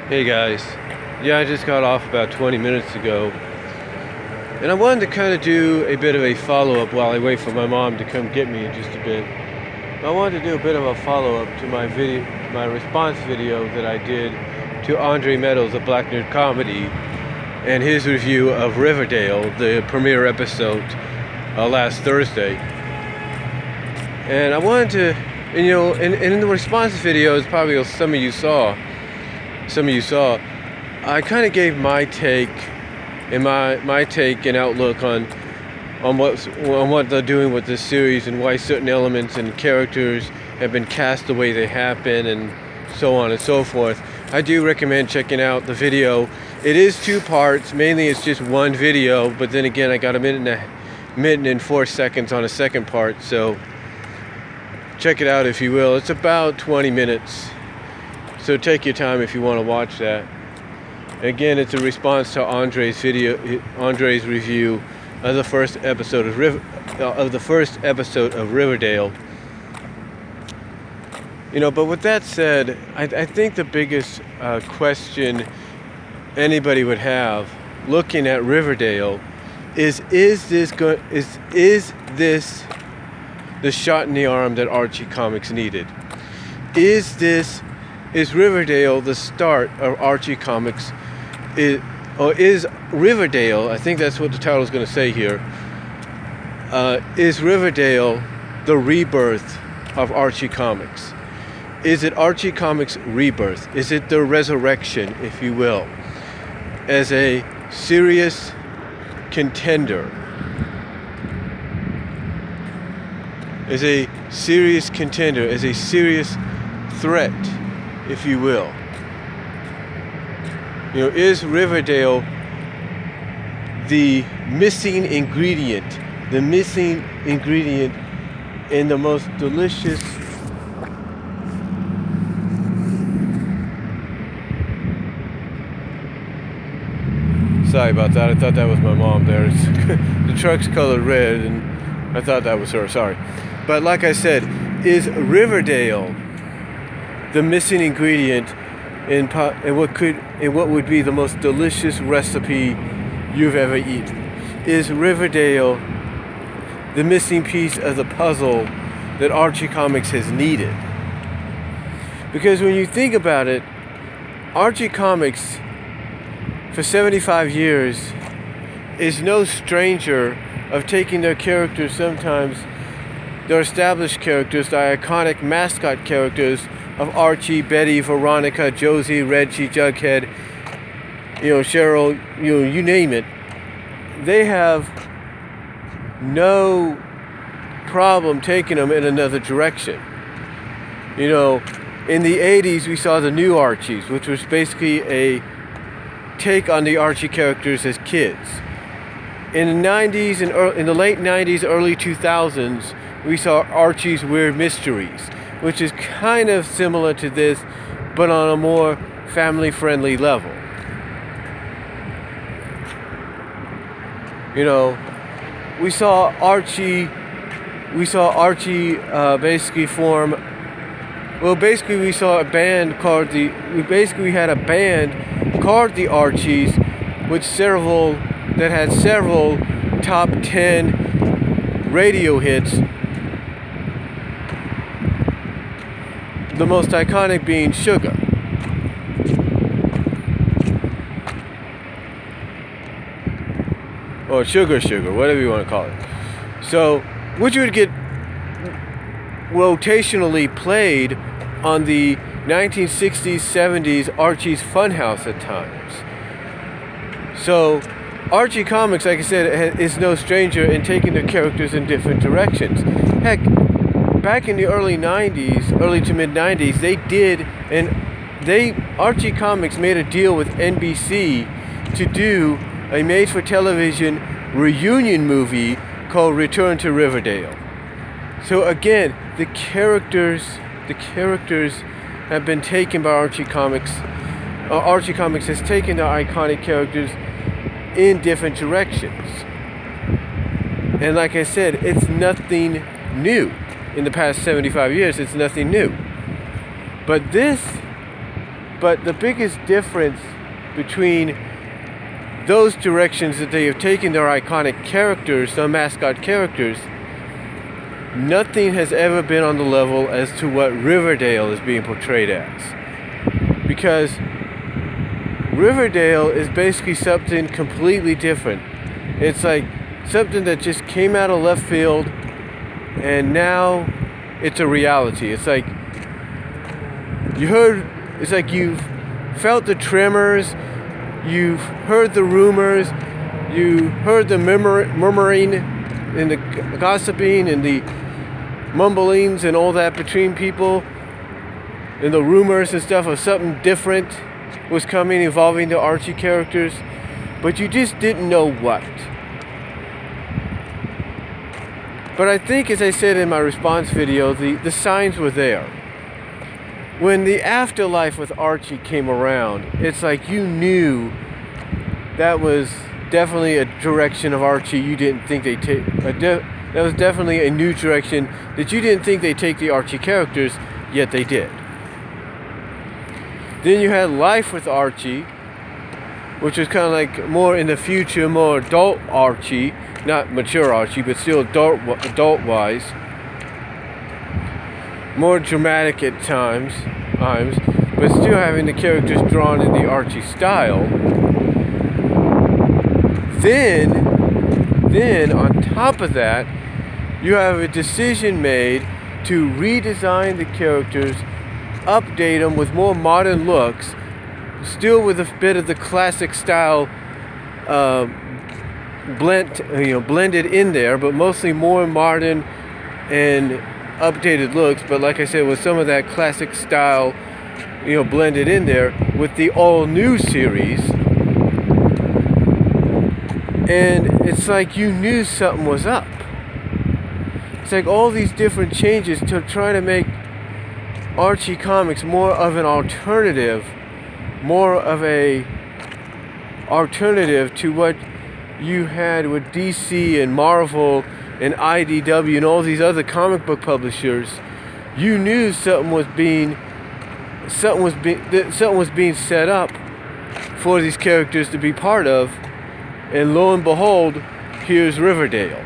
Hey guys, yeah, I just got off about 20 minutes ago, and I wanted to kind of do a bit of a follow-up while I wait for my mom to come get me in just a bit. I wanted to do a bit of a follow-up to my response video that I did to Andre Meadows of Black Nerd Comedy and his review of Riverdale, the premiere episode last Thursday. And I wanted to, and in the response videos, probably some of you saw, I kind of gave my take and my take and outlook on what they're doing with this series and why certain elements and characters have been cast the way they have been, and so on and so forth. I do recommend checking out the video. It is 2 parts. Mainly it's just one video, but then again I got a minute and 4 seconds on a second part, so check it out if you will. It's about 20 minutes. So take your time if you want to watch that. Again, it's a response to Andre's review of the first episode of Riverdale. But with that said, I think the biggest question anybody would have looking at Riverdale is this the shot in the arm that Archie Comics needed? Is Riverdale the start of Archie Comics? Is Riverdale, I think that's what the title is going to say here, is Riverdale the rebirth of Archie Comics? Is it Archie Comics' rebirth? Is it the resurrection, if you will, as a serious contender? As a serious contender, as a serious threat, if you will. Is Riverdale the missing ingredient in the most delicious sorry about that, I thought that was my mom there. The truck's colored red and I thought that was her, sorry. But like I said, is Riverdale the missing ingredient in what would be the most delicious recipe you've ever eaten? Is Riverdale the missing piece of the puzzle that Archie Comics has needed? Because when you think about it, Archie Comics for 75 years is no stranger of taking their characters, sometimes their established characters, the iconic mascot characters of Archie, Betty, Veronica, Josie, Reggie, Jughead, Cheryl, you name it. They have no problem taking them in another direction. In the 80s we saw the New Archies, which was basically a take on the Archie characters as kids. In the 90s and in the late 90s, early 2000s, we saw Archie's Weird Mysteries, which is kind of similar to this, but on a more family-friendly level. We saw Archie basically form. Well, basically we saw a band called the Archies, that had several top 10 radio hits. The most iconic being Sugar. Or Sugar, whatever you want to call it. So, which would get rotationally played on the 1960s, 70s Archie's Funhouse at times. So, Archie Comics, like I said, is no stranger in taking their characters in different directions. Heck, back in the early 90s, early to mid 90s, Archie Comics made a deal with NBC to do a made-for-television reunion movie called Return to Riverdale. So again, the characters have been taken by Archie Comics. Archie Comics has taken the iconic characters in different directions. And like I said, it's nothing new. In the past 75 years, it's nothing new. But But the biggest difference between those directions that they have taken their iconic characters, their mascot characters, nothing has ever been on the level as to what Riverdale is being portrayed as. Because Riverdale is basically something completely different. It's like something that just came out of left field and now it's a reality. It's like you've felt the tremors, you've heard the rumors, you heard the murmuring and the gossiping and the mumblings and all that between people and the rumors and stuff of something different was coming involving the Archie characters, but you just didn't know what. But I think, as I said in my response video, the signs were there. When the afterlife with Archie came around, it's like you knew that was definitely a direction of Archie you didn't think they'd take. That was definitely a new direction that you didn't think they'd take the Archie characters, yet they did. Then you had Life with Archie, which was kind of like more in the future, more adult Archie, not mature Archie, but still adult-wise. More dramatic at times, but still having the characters drawn in the Archie style. Then on top of that, you have a decision made to redesign the characters, update them with more modern looks, still with a bit of the classic style blended in there, but mostly more modern and updated looks. But like I said, with some of that classic style, blended in there with the all new series. And it's like you knew something was up. It's like all these different changes to try to make Archie Comics more of an alternative to what you had with DC and Marvel and IDW and all these other comic book publishers. You knew something was being set up for these characters to be part of, and lo and behold, here's Riverdale.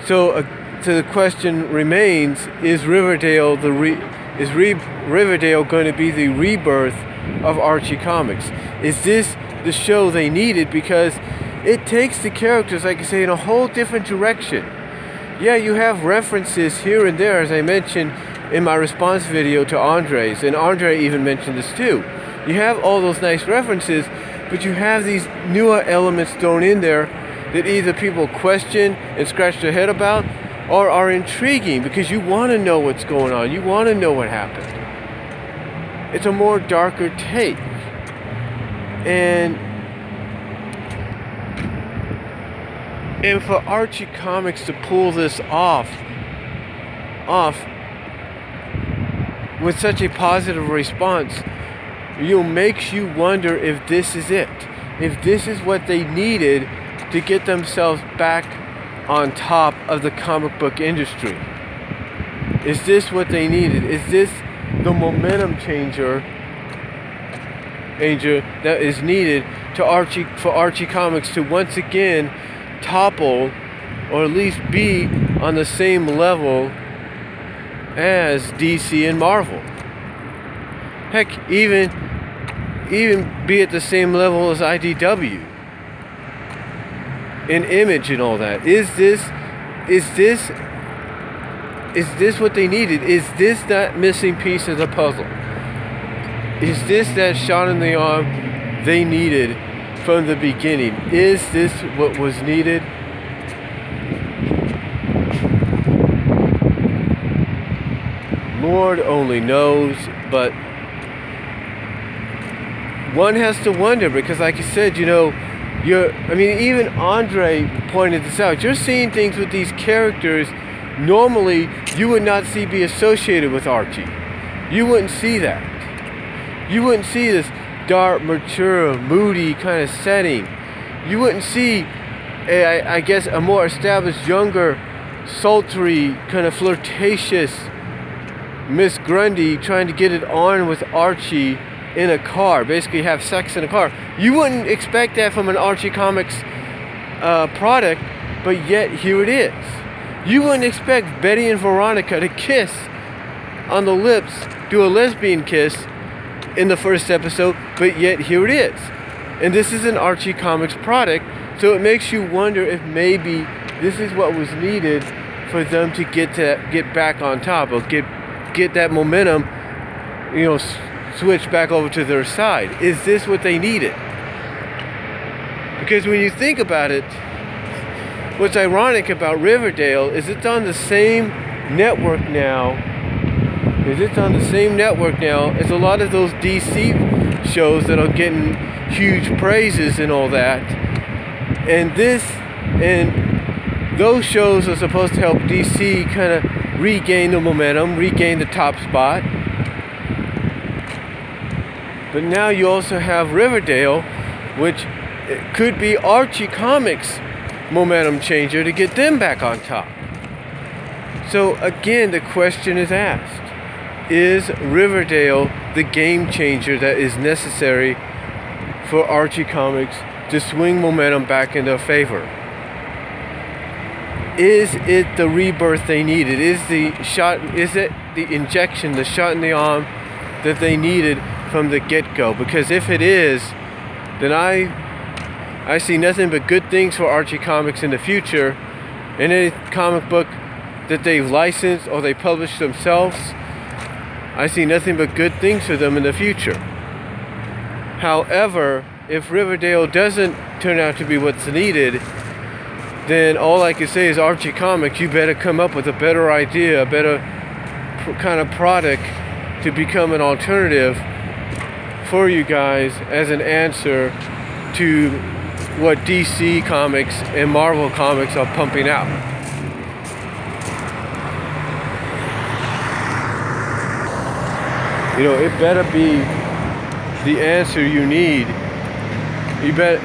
So the question remains: is Riverdale Riverdale going to be the rebirth of Archie Comics? Is this the show they needed? Because it takes the characters, like I say, in a whole different direction. Yeah, you have references here and there, as I mentioned in my response video to Andre's, and Andre even mentioned this too. You have all those nice references, but you have these newer elements thrown in there that either people question and scratch their head about, or are intriguing because you want to know what's going on. You want to know what happened. It's a more darker take. And for Archie Comics to pull this off with such a positive response, makes you wonder if this is it. If this is what they needed to get themselves back on top of the comic book industry. Is this what they needed? Is this the momentum changer that is needed for Archie Comics to once again topple, or at least be on the same level as DC and Marvel? Heck, even be at the same level as IDW in Image and all that. Is this what they needed? Is this that missing piece of the puzzle? Is this that shot in the arm they needed from the beginning? Is this what was needed? Lord only knows, but one has to wonder, because like you said, even Andre pointed this out. You're seeing things with these characters normally you would not see be associated with Archie. You wouldn't see that. You wouldn't see this dark, mature, moody kind of setting. You wouldn't see, I guess, a more established, younger, sultry, kind of flirtatious Miss Grundy trying to get it on with Archie in a car, basically have sex in a car. You wouldn't expect that from an Archie Comics product, but yet here it is. You wouldn't expect Betty and Veronica to kiss on the lips, do a lesbian kiss in the first episode, but yet here it is. And this is an Archie Comics product, so it makes you wonder if maybe this is what was needed for them to get back on top, or get that momentum, switch back over to their side. Is this what they needed? Because when you think about it, what's ironic about Riverdale is it's on the same network now. As a lot of those DC shows that are getting huge praises and all that. And those shows are supposed to help DC kind of regain the momentum, regain the top spot. But now you also have Riverdale, which could be Archie Comics' momentum changer to get them back on top. So again, the question is asked. Is Riverdale the game changer that is necessary for Archie Comics to swing momentum back in their favor? Is it the rebirth they needed? Is it the injection, the shot in the arm that they needed from the get-go? Because if it is, then I see nothing but good things for Archie Comics in the future. And any comic book that they've licensed or they publish themselves, I see nothing but good things for them in the future. However, if Riverdale doesn't turn out to be what's needed, then all I can say is, Archie Comics, you better come up with a better idea, a better kind of product to become an alternative for you guys as an answer to what DC Comics and Marvel Comics are pumping out. It better be the answer you need. You better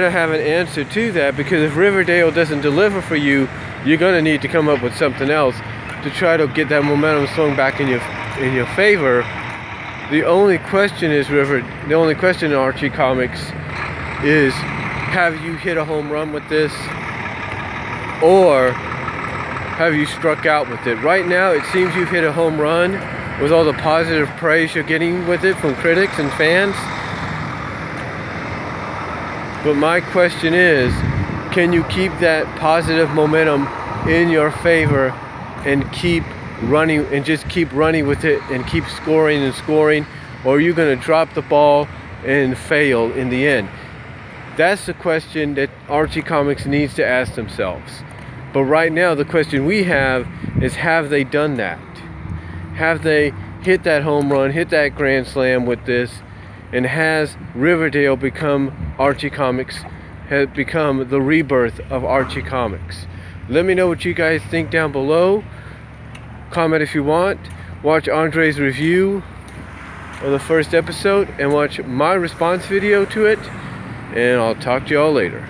have an answer to that, because if Riverdale doesn't deliver for you, you're gonna need to come up with something else to try to get that momentum swung back in your favor. The only question in Archie Comics is, have you hit a home run with this, or have you struck out with it? Right now, it seems you've hit a home run with all the positive praise you're getting with it from critics and fans. But my question is, can you keep that positive momentum in your favor and keep running, and just keep running with it and keep scoring and scoring, or are you going to drop the ball and fail in the end? That's the question that Archie Comics needs to ask themselves. But right now, the question we have is, have they done that? Have they hit that home run, hit that grand slam with this? And has Riverdale become Archie Comics, has become the rebirth of Archie Comics? Let me know what you guys think down below. Comment if you want. Watch Andre's review of the first episode and watch my response video to it. And I'll talk to y'all later.